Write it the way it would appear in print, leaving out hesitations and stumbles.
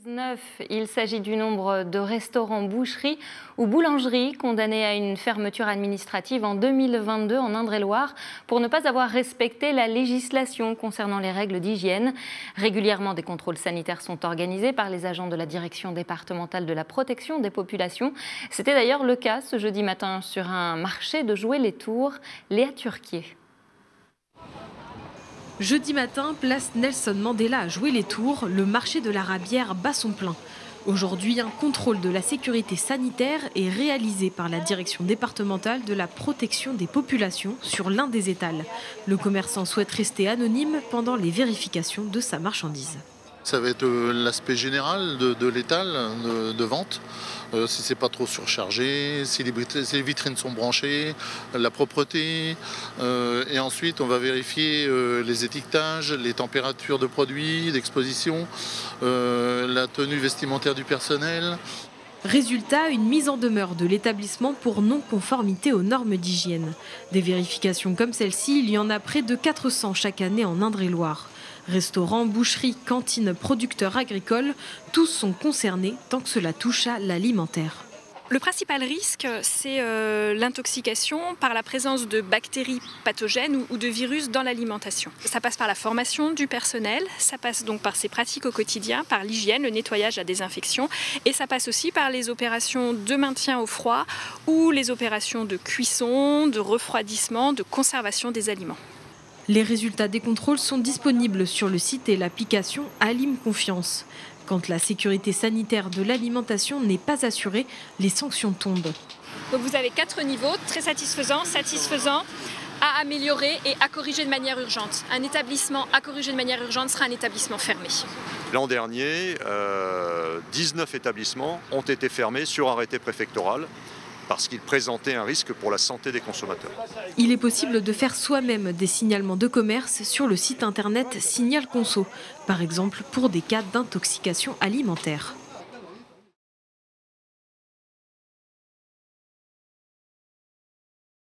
19. Il s'agit du nombre de restaurants, boucheries ou boulangeries condamnés à une fermeture administrative en 2022 en Indre-et-Loire pour ne pas avoir respecté la législation concernant les règles d'hygiène. Régulièrement, des contrôles sanitaires sont organisés par les agents de la direction départementale de la protection des populations. C'était d'ailleurs le cas ce jeudi matin sur un marché de Joué-les-Tours. Léa Turquier. Jeudi matin, place Nelson Mandela à Joué-les-Tours, le marché de la Rabière bat son plein. Aujourd'hui, un contrôle de la sécurité sanitaire est réalisé par la direction départementale de la protection des populations sur l'un des étals. Le commerçant souhaite rester anonyme pendant les vérifications de sa marchandise. Ça va être l'aspect général de l'étal de vente, si c'est pas trop surchargé, si les vitrines sont branchées, la propreté. Et ensuite, on va vérifier les étiquetages, les températures de produits, d'exposition, la tenue vestimentaire du personnel. Résultat, une mise en demeure de l'établissement pour non-conformité aux normes d'hygiène. Des vérifications comme celle-ci, il y en a près de 400 chaque année en Indre-et-Loire. Restaurants, boucheries, cantines, producteurs agricoles, tous sont concernés tant que cela touche à l'alimentaire. Le principal risque, c'est l'intoxication par la présence de bactéries pathogènes ou de virus dans l'alimentation. Ça passe par la formation du personnel, ça passe donc par ses pratiques au quotidien, par l'hygiène, le nettoyage, la désinfection, et ça passe aussi par les opérations de maintien au froid ou les opérations de cuisson, de refroidissement, de conservation des aliments. Les résultats des contrôles sont disponibles sur le site et l'application Alim Confiance. Quand la sécurité sanitaire de l'alimentation n'est pas assurée, les sanctions tombent. Donc vous avez 4 niveaux, très satisfaisant, satisfaisant, à améliorer et à corriger de manière urgente. Un établissement à corriger de manière urgente sera un établissement fermé. L'an dernier, 19 établissements ont été fermés sur arrêté préfectoral, parce qu'il présentait un risque pour la santé des consommateurs. Il est possible de faire soi-même des signalements de commerce sur le site internet Signal Conso, par exemple pour des cas d'intoxication alimentaire.